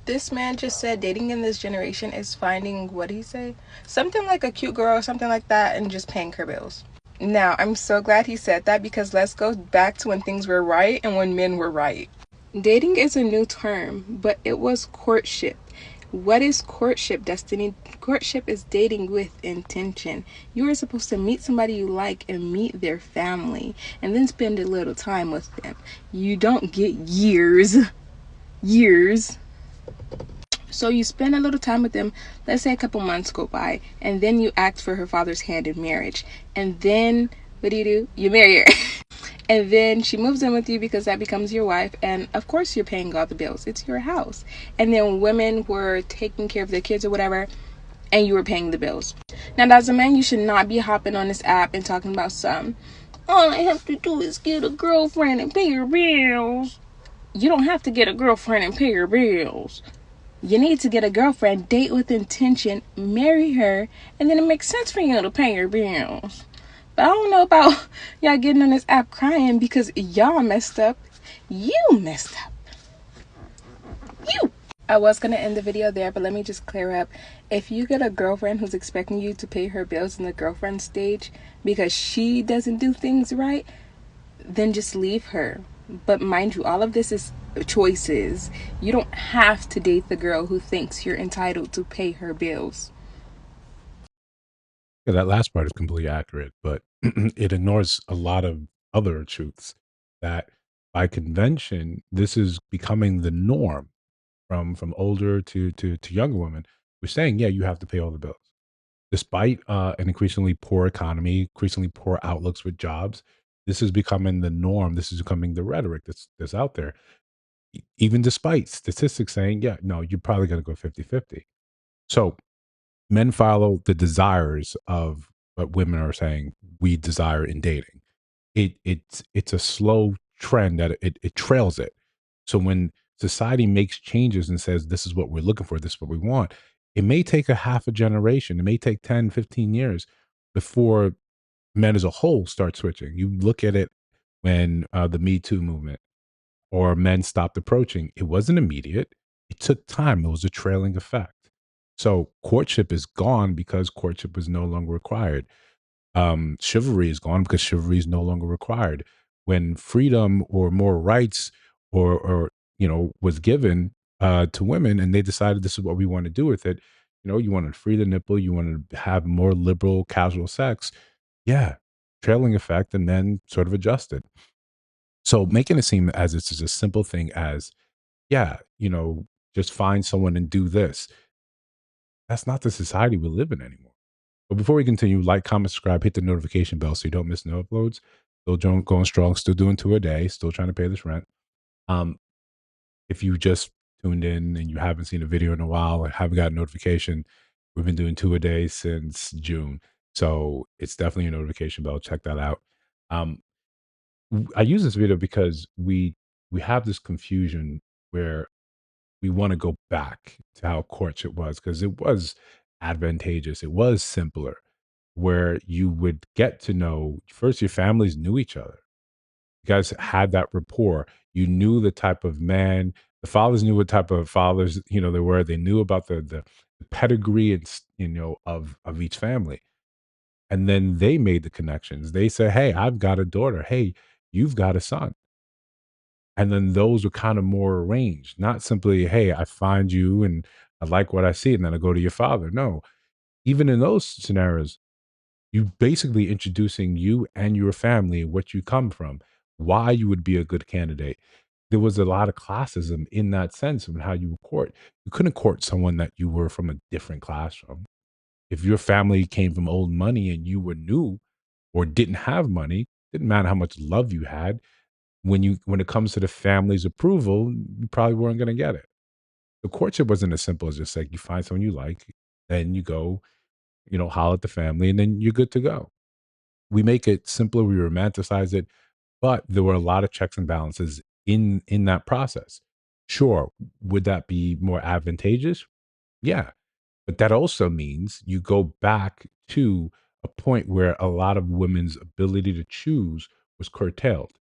This man just said dating in this generation is finding, what did he say? Something like a cute girl or something like that and just paying her bills. Now, I'm so glad he said that because let's go back to when things were right and when men were right. Dating is a new term, but it was courtship. What is courtship, Destiny? Courtship is dating with intention. You are supposed to meet somebody you like and meet their family and then spend a little time with them. You don't get years. So you spend a little time with them, let's say a couple months go by, and then you ask for her father's hand in marriage. And then what do? You marry her. And then she moves in with you because that becomes your wife. And of course, you're paying all the bills. It's your house. And then women were taking care of their kids or whatever, and you were paying the bills. Now, as a man, you should not be hopping on this app and talking about all I have to do is get a girlfriend and pay your bills. You don't have to get a girlfriend and pay your bills. You need to get a girlfriend, date with intention, marry her, and then it makes sense for you to pay your bills. But I don't know about y'all getting on this app crying because y'all messed up. You messed up. You. I was going to end the video there, but let me just clear up. If you get a girlfriend who's expecting you to pay her bills in the girlfriend stage because she doesn't do things right, then just leave her. But mind you, all of this is choices. You don't have to date the girl who thinks you're entitled to pay her bills. Yeah, that last part is completely accurate, but it ignores a lot of other truths that by convention, this is becoming the norm from older to younger women. We're saying, yeah, you have to pay all the bills. Despite an increasingly poor economy, increasingly poor outlooks with jobs, this is becoming the norm. This is becoming the rhetoric that's out there. Even despite statistics saying, yeah, no, you're probably going to go 50-50. So men follow the desires of what women are saying we desire in dating. It's a slow trend that it trails it. So when society makes changes and says this is what we're looking for, this is what we want, it may take a half a generation. It may take 10, 15 years before men as a whole start switching. You look at it when the Me Too movement or men stopped approaching. It wasn't immediate. It took time. It was a trailing effect. So courtship is gone because courtship was no longer required. Chivalry is gone because chivalry is no longer required. When freedom or more rights or was given to women, and they decided this is what we want to do with it. You want to free the nipple, you want to have more liberal, casual sex. Yeah, trailing effect, and then sort of adjusted. So making it seem as it's just a simple thing as, yeah, just find someone and do this. That's not the society we live in anymore. But before we continue, like, comment, subscribe, hit the notification bell so you don't miss no uploads. Still going strong, still doing two a day, still trying to pay this rent. Um, if you just tuned in and you haven't seen a video in a while or haven't got a notification, we've been doing two a day since June. So it's definitely a notification bell. Check that out. Um, I use this video because we have this confusion where we want to go back to how courtship was because it was advantageous. It was simpler, where you would get to know first your families knew each other. You guys had that rapport. You knew the type of man. The fathers knew what type of fathers they were. They knew about the pedigree and of each family, and then they made the connections. They said, "Hey, I've got a daughter. Hey, you've got a son." And then those were kind of more arranged, not simply, "Hey, I find you and I like what I see, and then I go to your father." No, even in those scenarios, you basically introducing you and your family, what you come from, why you would be a good candidate. There was a lot of classism in that sense of how you would court. You couldn't court someone that you were from a different class from. If your family came from old money and you were new or didn't have money, didn't matter how much love you had, when it comes to the family's approval, you probably weren't going to get it. The courtship wasn't as simple as just like you find someone you like, then you go, holler at the family, and then you're good to go. We make it simpler, we romanticize it, but there were a lot of checks and balances in that process. Sure, would that be more advantageous? Yeah, but that also means you go back to a point where a lot of women's ability to choose was curtailed.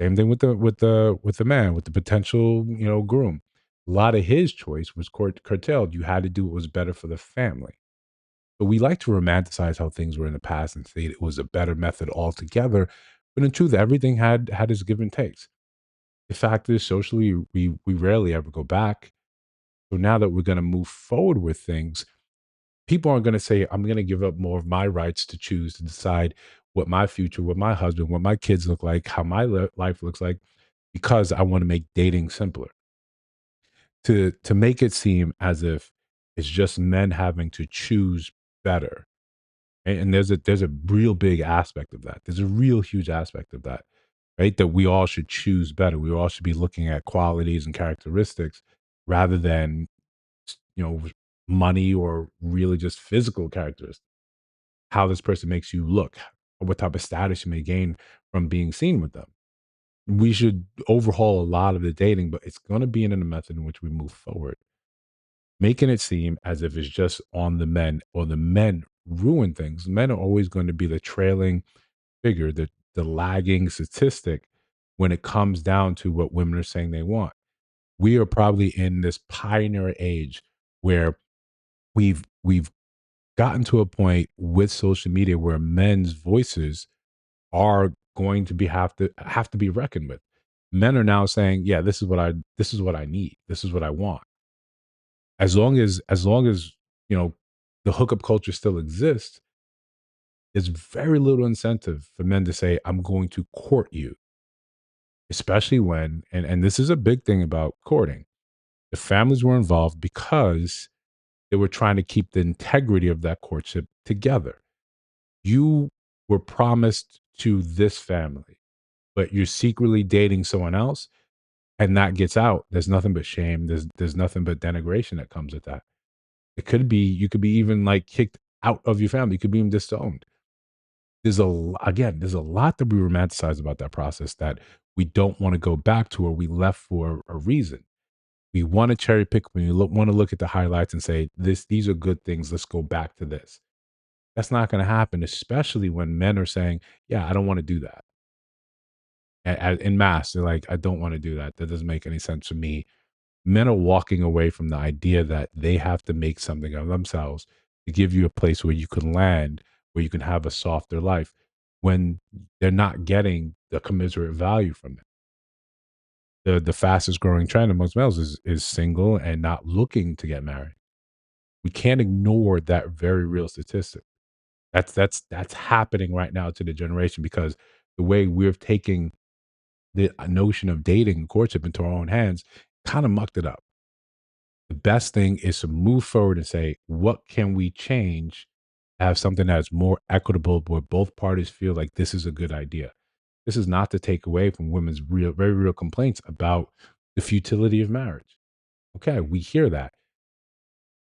Same thing with the man, with the potential, groom. A lot of his choice was curtailed. You had to do what was better for the family. But we like to romanticize how things were in the past and say it was a better method altogether. But in truth, everything had its give and takes. The fact is, socially, we rarely ever go back. So now that we're going to move forward with things, people aren't going to say, I'm going to give up more of my rights to choose to decide what my future, what my husband, what my kids look like, how my life looks like, because I want to make dating simpler. To make it seem as if it's just men having to choose better. And there's a real big aspect of that. There's a real huge aspect of that, right? That we all should choose better. We all should be looking at qualities and characteristics rather than you know money or really just physical characteristics. How this person makes you look, or what type of status you may gain from being seen with them. We should overhaul a lot of the dating, but it's going to be in a method in which we move forward, making it seem as if it's just on the men or the men ruin things. Men are always going to be the trailing figure, the lagging statistic when it comes down to what women are saying they want. We are probably in this pioneer age where we've gotten to a point with social media where men's voices are going to have to be reckoned with. Men are now saying, "Yeah, this is what I need. This is what I want." As long as the hookup culture still exists, there's very little incentive for men to say, "I'm going to court you," especially when and this is a big thing about courting. The families were involved because they were trying to keep the integrity of that courtship together. You were promised to this family, but you're secretly dating someone else, and that gets out. There's nothing but shame. There's nothing but denigration that comes with that. It could be you could be even like kicked out of your family. You could be even disowned. There's a lot that we romanticize about that process that we don't want to go back to or we left for a reason. We want to cherry pick when you want to look at the highlights and say these are good things. Let's go back to this. That's not going to happen, especially when men are saying, "Yeah, I don't want to do that." In mass, they're like, "I don't want to do that. That doesn't make any sense to me." Men are walking away from the idea that they have to make something of themselves to give you a place where you can land, where you can have a softer life, when they're not getting the commiserate value from it. The fastest growing trend amongst males is single and not looking to get married. We can't ignore that very real statistic. That's happening right now to the generation because the way we're taking the notion of dating and courtship into our own hands kind of mucked it up. The best thing is to move forward and say, what can we change? Have something that's more equitable where both parties feel like this is a good idea. This is not to take away from women's real, very real complaints about the futility of marriage. Okay, we hear that.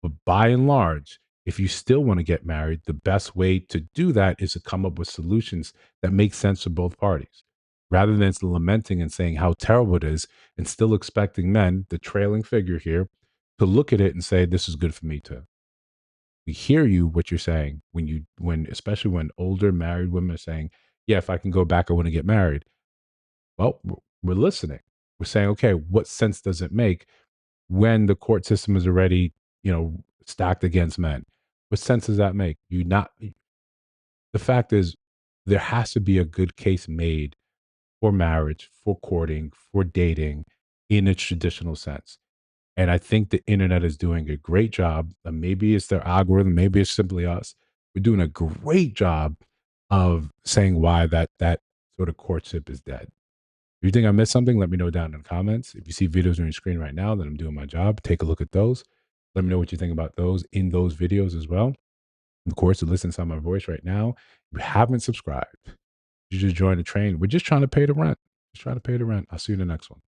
But by and large, if you still want to get married, the best way to do that is to come up with solutions that make sense for both parties. Rather than lamenting and saying how terrible it is, and still expecting men, the trailing figure here, to look at it and say, this is good for me too. We hear you what you're saying when especially when older married women are saying, yeah, if I can go back, I want to get married. Well, we're listening. We're saying, okay, what sense does it make when the court system is already, stacked against men? What sense does that make? The fact is, there has to be a good case made for marriage, for courting, for dating in its traditional sense. And I think the internet is doing a great job. Maybe it's their algorithm, maybe it's simply us. We're doing a great job of saying why that sort of courtship is dead. If you think I missed something, let me know down in the comments. If you see videos on your screen right now, then I'm doing my job. Take a look at those. Let me know what you think about those in those videos as well. Of course, to listen to my voice right now, if you haven't subscribed, you just join the train. We're just trying to pay the rent. Just trying to pay the rent. I'll see you in the next one.